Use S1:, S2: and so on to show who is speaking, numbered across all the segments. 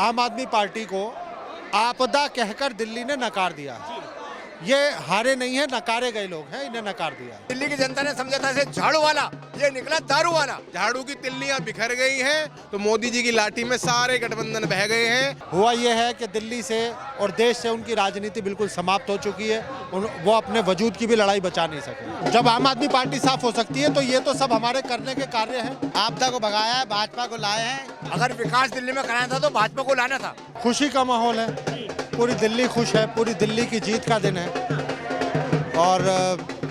S1: आम आदमी पार्टी को आपदा कहकर दिल्ली ने नकार दिया। ये हारे नहीं है, नकारे गए लोग हैं, इन्हें नकार दिया।
S2: दिल्ली की जनता ने समझा था इसे झाड़ू वाला, ये निकला दारू वाला।
S3: झाड़ू की तिल्लियां बिखर गई हैं तो मोदी जी की लाठी में सारे गठबंधन बह गए हैं।
S1: हुआ ये है कि दिल्ली से और देश से उनकी राजनीति बिल्कुल समाप्त हो चुकी है। वो अपने वजूद की भी लड़ाई बचा नहीं सके। जब आम आदमी पार्टी साफ हो सकती है तो ये तो सब हमारे करने के कार्य हैं।
S4: आपदा को भगाया है, भाजपा को लाए हैं।
S2: अगर विकास दिल्ली में कराना था तो भाजपा को लाना था।
S1: खुशी का माहौल है, पूरी दिल्ली खुश है, पूरी दिल्ली की जीत का दिन है और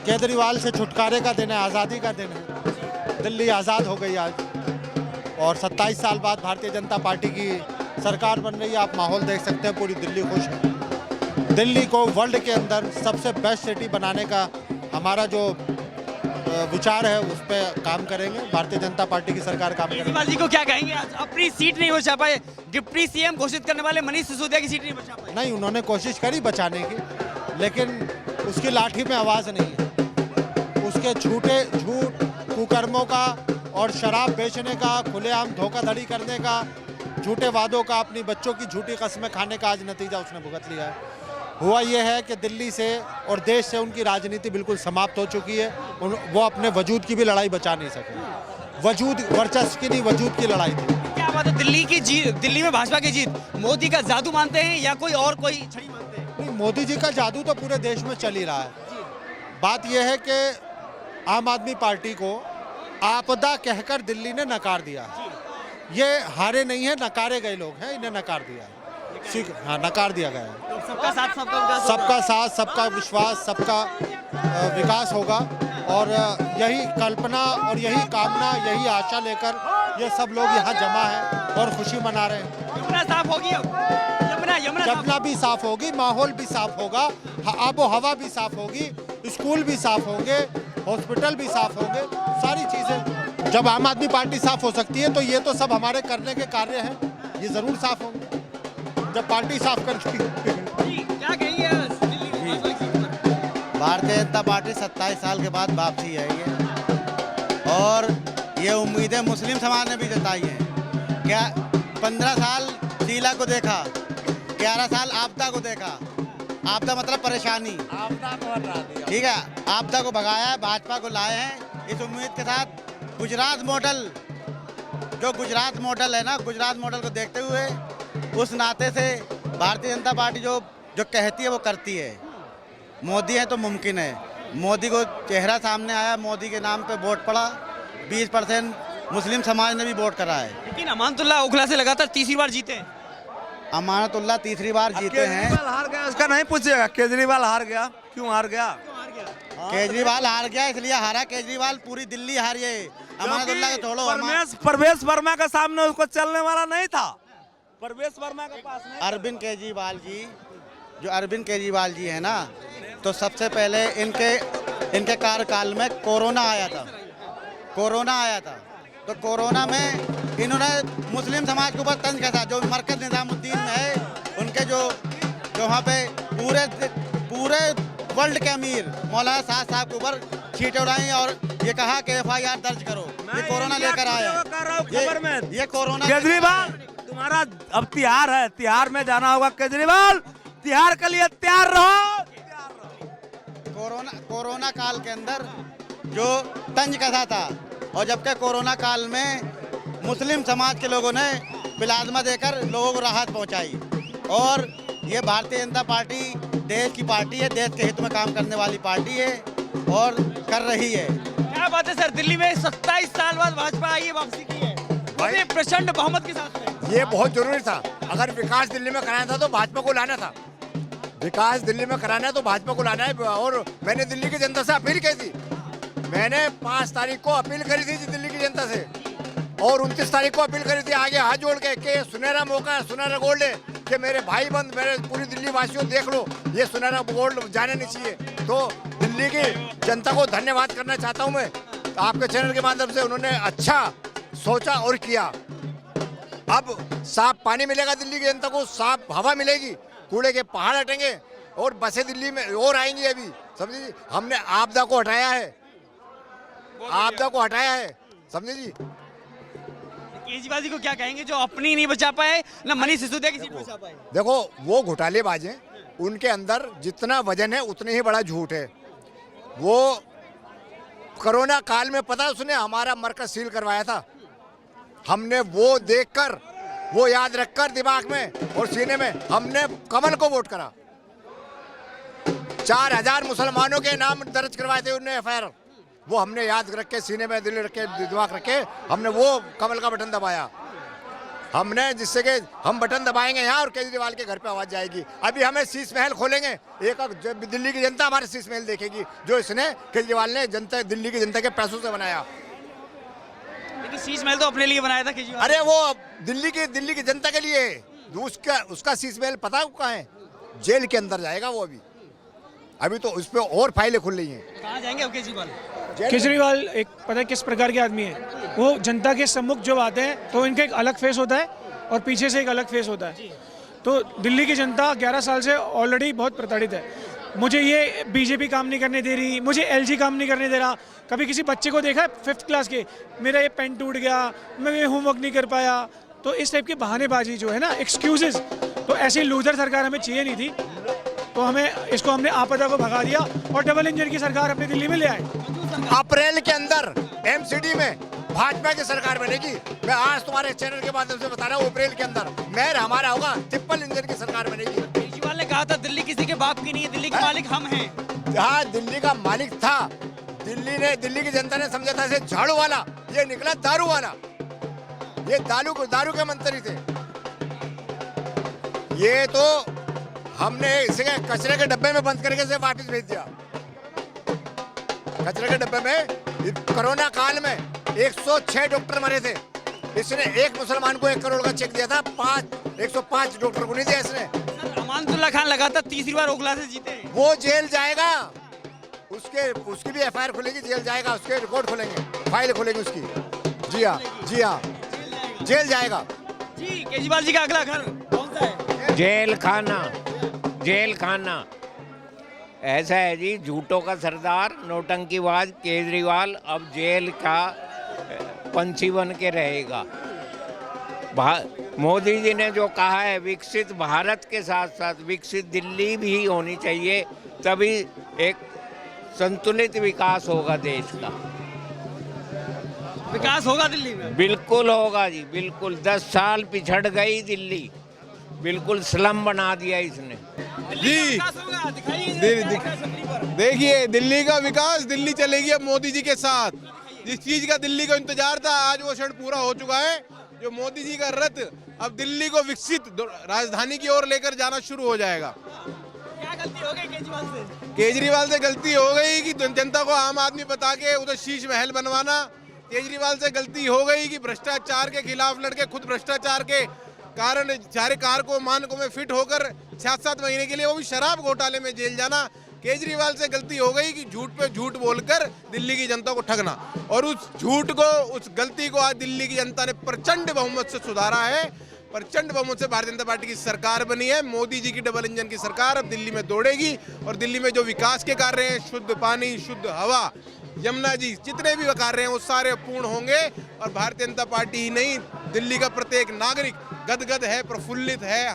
S1: केजरीवाल से छुटकारे का दिन है, आज़ादी का दिन है। दिल्ली आज़ाद हो गई आज और 27 साल बाद भारतीय जनता पार्टी की सरकार बन रही है। आप माहौल देख सकते हैं, पूरी दिल्ली खुश है। दिल्ली को वर्ल्ड के अंदर सबसे बेस्ट सिटी बनाने का हमारा जो विचार है उस पर काम करेंगे। भारतीय जनता पार्टी की सरकार काम करेगी।
S5: केजरीवाल जी को क्या कहेंगे? आज अपनी सीट नहीं बचा पाए, डिप्टी सीएम घोषित करने वाले मनीष सिसोदिया की सीट नहीं बचा पाए।
S1: नहीं, उन्होंने कोशिश करी बचाने की, लेकिन उसकी लाठी में आवाज़ नहीं है। उसके झूठ कुकर्मों का और शराब बेचने का, खुलेआम धोखाधड़ी करने का, झूठे वादों का, अपनी बच्चों की झूठी कस्में खाने का आज नतीजा उसने भुगत लिया है। हुआ ये है कि दिल्ली से और देश से उनकी राजनीति बिल्कुल समाप्त हो चुकी है। वो अपने वजूद की भी लड़ाई बचा नहीं सके। वजूद वर्चस्व की नहीं, वजूद की लड़ाई थी।
S5: क्या बात है, दिल्ली की जीत, दिल्ली में भाजपा की जीत मोदी का जादू मानते हैं या कोई और कोई छड़ी मानते हैं?
S1: नहीं, मोदी जी का जादू तो पूरे देश में चल ही रहा है। बात यह है कि आम आदमी पार्टी को आपदा कहकर दिल्ली ने नकार दिया। ये हारे नहीं है, नकारे गए लोग हैं, इन्हें नकार दिया। हाँ, नकार दिया गया है।
S5: तो सबका साथ सबका विकास,
S1: सबका साथ, सबका विश्वास, सबका विकास होगा और यही कल्पना और यही कामना, यही आशा लेकर ये सब लोग यहाँ जमा हैं और खुशी मना रहे हैं।
S5: यमुना साफ होगी अब,
S1: यमुना भी साफ होगी, माहौल भी साफ होगा, आबो हवा भी साफ होगी, स्कूल भी साफ होंगे, हॉस्पिटल भी साफ होंगे, सारी चीज़ें। जब आम आदमी पार्टी साफ हो सकती है तो ये तो सब हमारे करने के कार्य हैं, ये ज़रूर साफ होंगे जब पार्टी साफ करती है।
S5: क्या कहेंगे
S4: भारतीय जनता पार्टी 27 साल के बाद वापसी आई है और ये उम्मीदें मुस्लिम समाज ने भी जताई हैं। क्या 15 साल शीला को देखा, 11 साल आपदा को देखा। आपदा मतलब परेशानी,
S2: आपदा को हटा दिया।
S4: ठीक है, आपदा को भगाया है, भाजपा को लाए हैं। इस उम्मीद के साथ गुजरात मॉडल, जो गुजरात मॉडल है ना, गुजरात मॉडल को देखते हुए उस नाते से भारतीय जनता पार्टी जो कहती है वो करती है। मोदी है तो मुमकिन है। मोदी को चेहरा सामने आया, मोदी के नाम पे वोट पड़ा, 20% मुस्लिम समाज ने भी वोट करा है।
S5: लेकिन अमानतुल्लाह ओखला से लगातार तीसरी बार जीते हैं।
S4: अमानतुल्लाह तीसरी बार जीते हैं।
S2: हार गया, इसका नहीं पूछिएगा। केजरीवाल हार गया, क्यों हार गया?
S4: केजरीवाल हार गया, इसलिए हारा केजरीवाल। पूरी दिल्ली हारी है। अमानतुल्लाह को छोड़ो,
S2: परवेश वर्मा का सामने उसको चलने वाला नहीं था। परवेश वर्मा के पास नहीं।
S4: अरविंद केजरीवाल जी, जो अरविंद केजरीवाल जी है ना, तो सबसे पहले इनके कार्यकाल में कोरोना आया था। तो कोरोना में इन्होंने मुस्लिम समाज के ऊपर तंज कसा। जो मरकज निजामुद्दीन में है, उनके जो वहाँ पे पूरे वर्ल्ड के अमीर मौलाना साहब के ऊपर छींटे उड़ाई और ये कहा कि FIR दर्ज करो। ये कोरोना लेकर आया। ये कोरोना।
S2: केजरीवाल, तुम्हारा अब तिहार है, तिहार में जाना होगा। केजरीवाल, तिहार के लिए तैयार रहो।
S4: कोरोना काल के अंदर जो तंज कसा था और जबकि कोरोना काल में मुस्लिम समाज के लोगों ने प्लाज्मा देकर लोगों को राहत पहुंचाई। और ये भारतीय जनता पार्टी देश की पार्टी है, देश के हित में काम करने वाली पार्टी है और कर रही है।
S5: क्या बात है सर, दिल्ली में 27 साल बाद भाजपा आई है, वापसी की है भाई प्रचंड बहुमत के साथ में।
S2: ये बहुत जरूरी था। अगर विकास दिल्ली में कराना था तो भाजपा को लाना था। विकास दिल्ली में कराना है तो भाजपा को लाना है। और मैंने दिल्ली की जनता से अपील की थी। मैंने 5 तारीख को अपील करी थी दिल्ली की जनता से और 29 तारीख को अपील करी थी आगे हाथ जोड़ के कि सुनहरा मौका है, सुनहरा गोल्ड है कि मेरे भाई बंद, मेरे पूरी दिल्ली वासियों देख लो, ये सुनहरा गोल्ड जाने नहीं चाहिए। तो दिल्ली की जनता को धन्यवाद करना चाहता हूँ मैं आपके चैनल के माध्यम से। उन्होंने अच्छा सोचा और किया। अब साफ पानी मिलेगा दिल्ली की जनता को, साफ हवा मिलेगी, कूड़े के पहाड़ हटेंगे और बसें दिल्ली में और आएंगी। अभी समझे, हमने आपदा को हटाया है, समझे जी।
S5: केजरीवाल जी को क्या कहेंगे जो अपनी नहीं बचा पाए ना मनीष सिसोदिया की सीट बचा पाए?
S2: देखो वो घोटालेबाज हैं, उनके अंदर जितना वजन है उतने ही बड़ा झूठ है। वो कोरोना काल में पता है उसने हमारा मरकज सील करवाया था। हमने वो देखकर, वो याद रखकर दिमाग में और सीने में हमने कमल को वोट करा। 4000 मुसलमानों के नाम दर्ज करवाए थे उन्होंने एफआईआर, वो हमने याद रख के सीने में दिल रख के दिमाग रख के हमने वो कमल का बटन दबाया हमने, जिससे कि हम बटन दबाएंगे यहाँ और केजरीवाल के घर पे आवाज जाएगी। अभी हमें शीश महल खोलेंगे, दिल्ली की जनता हमारे शीश महल देखेगी जो इसने केजरीवाल ने जनता, दिल्ली की जनता के पैसों से बनाया।
S5: लेकिन शीश महल तो अपने लिए बनाया था केजरीवाल।
S2: अरे वो दिल्ली की जनता के लिए, उसका शीश महल पता है कहाँ है? जेल के अंदर जाएगा वो। अभी तो उस पर और फाइलें खुल रही हैं।
S5: कहाँ जाएंगे अब केजरीवाल?
S6: केजरीवाल एक पता है किस प्रकार के आदमी है, वो जनता के सम्मुख जब आते हैं तो इनका एक अलग फेस होता है और पीछे से एक अलग फेस होता है। तो दिल्ली की जनता 11 साल से ऑलरेडी बहुत प्रताड़ित है। मुझे ये बीजेपी काम नहीं करने दे रही, मुझे एलजी काम नहीं करने दे रहा। कभी किसी बच्चे को देखा है 5th क्लास के, मेरा ये पेन टूट गया, मैं ये होमवर्क नहीं कर पाया। तो इस टाइप की बहानेबाजी जो है ना, एक्सक्यूजेस, तो ऐसी लूजर सरकार हमें चाहिए नहीं थी। तो हमने आपदा को भगा दिया और डबल इंजन की सरकार अपनी दिल्ली में ले आए।
S2: अप्रैल के अंदर एमसीडी में भाजपा की सरकार बनेगी। मैं आज तुम्हारे चैनल के माध्यम से बता रहा हूँ, अप्रैल के अंदर मेयर हमारा होगा, ट्रिपल इंजन की सरकार बनेगी।
S5: केजरीवाल ने कहा था दिल्ली किसी के बाप की नहीं है, दिल्ली के मालिक हम हैं।
S2: जहाँ दिल्ली का मालिक था, दिल्ली की जनता ने समझा था इसे झाड़ू वाला, ये निकला दारू वाला। ये दारू के मंत्री थे। ये तो हमने इसे कचरे के डब्बे में बंद करके इसे वापस भेज दिया। कचरे के डब्बे में कोरोना काल में 106 डॉक्टर मरे थे। इसने एक मुसलमान को 1 करोड़ का चेक दिया था, 105 डॉक्टर को नहीं दिया इसने।
S5: अमानतुल्लाह खान लगातार तीसरी बार ओखला से जीते।
S2: वो जेल जाएगा, उसकी भी एफआईआर खुलेगी, जेल जाएगा, उसके रिकॉर्ड खुलेंगे, फाइल खुलेगी उसकी। जी हाँ, जेल जाएगा।
S5: जी केजरीवाल जी का अगला घर कौन सा है?
S7: जेल खाना ऐसा है जी, झूठों का सरदार, नौटंकीबाज केजरीवाल अब जेल का पंछी बन के रहेगा। मोदी जी ने जो कहा है विकसित भारत के साथ साथ विकसित दिल्ली भी होनी चाहिए, तभी एक संतुलित विकास होगा देश का।
S5: विकास होगा दिल्ली में?
S7: बिल्कुल होगा जी, बिल्कुल। 10 साल पिछड़ गई दिल्ली, बिल्कुल स्लम बना दिया इसने।
S3: जी देखिए, दिल्ली का विकास, दिल्ली चलेगी अब मोदी जी के साथ। जिस चीज का दिल्ली को इंतजार था आज वो क्षण पूरा हो चुका है। जो मोदी जी का रथ अब दिल्ली को विकसित राजधानी की ओर लेकर जाना शुरू हो जाएगा।
S5: क्या गलती हो गई केजरीवाल से?
S3: केजरीवाल से गलती हो गई कि जनता को आम आदमी बता के उधर शीश महल बनवाना। केजरीवाल से गलती हो गई कि भ्रष्टाचार के खिलाफ लड़के खुद भ्रष्टाचार के कारण सारे कारकों मानकों में फिट होकर 7-7 महीने के लिए वो भी शराब घोटाले में जेल जाना। केजरीवाल से गलती हो गई कि झूठ पे झूठ बोलकर दिल्ली की जनता को ठगना, और उस झूठ को, उस गलती को आज दिल्ली की जनता ने प्रचंड बहुमत से सुधारा है। प्रचंड बहुमत से भारतीय जनता पार्टी की सरकार बनी है। मोदी जी की डबल इंजन की सरकार अब दिल्ली में दौड़ेगी और दिल्ली में जो विकास के कार्य हैं, शुद्ध पानी, शुद्ध हवा, यमुना जी, जितने भी कार्य हैं वो सारे पूर्ण होंगे। और भारतीय जनता पार्टी ही नहीं, दिल्ली का प्रत्येक नागरिक गदगद है, प्रफुल्लित है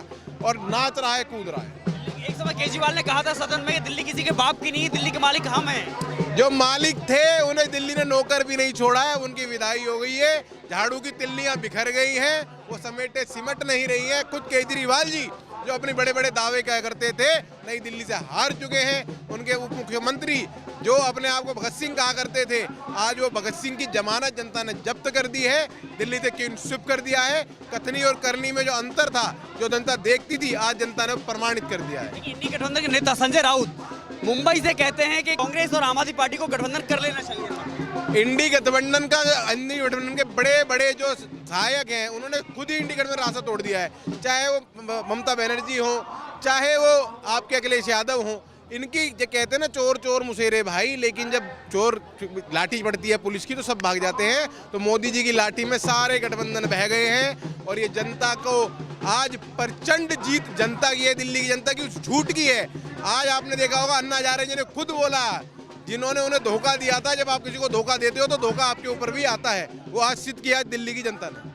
S3: और नाच रहा है, कूद रहा है।
S5: एक समय केजरीवाल ने कहा था सदन में, दिल्ली किसी के बाप की नहीं है, दिल्ली के मालिक हम हैं।
S3: जो मालिक थे उन्हें दिल्ली ने नौकर भी नहीं छोड़ा है, उनकी विदाई हो गई है। झाड़ू की तिल्लियां बिखर गई हैं, वो समेटे सिमट नहीं रही हैं। खुद केजरीवाल जी जो अपने बड़े बड़े दावे क्या करते थे, नई दिल्ली से हार चुके हैं। उनके उप मुख्यमंत्री जो अपने आप को भगत सिंह कहा करते थे, आज वो भगत सिंह की जमानत जनता ने जब्त कर दी है, दिल्ली से क्लीन स्वीप कर दिया है। कथनी और करनी में जो अंतर था, जो जनता देखती थी, आज जनता ने प्रमाणित कर दिया है।
S5: इंडी गठबंधन के नेता संजय राउत मुंबई से कहते हैं कि कांग्रेस और आम आदमी पार्टी को गठबंधन कर लेना चाहिए।
S3: इंडी गठबंधन के बड़े बड़े जो सहायक हैं, उन्होंने खुद ही इंडी गठबंधन रास्ता तोड़ दिया है। चाहे वो ममता बनर्जी हो, चाहे वो आपके अखिलेश यादव हो। इनकी जो कहते हैं ना, चोर चोर मुसेरे भाई, लेकिन जब चोर लाठी पड़ती है पुलिस की तो सब भाग जाते हैं। तो मोदी जी की लाठी में सारे गठबंधन बह गए हैं और ये जनता को आज प्रचंड जीत जनता की है, दिल्ली की जनता की उस झूठ की है। आज आपने देखा होगा अन्ना हजारे जी ने खुद बोला, जिन्होंने उन्हें धोखा दिया था, जब आप किसी को धोखा देते हो तो धोखा आपके ऊपर भी आता है। वो आज सिद्ध किया दिल्ली की जनता ने।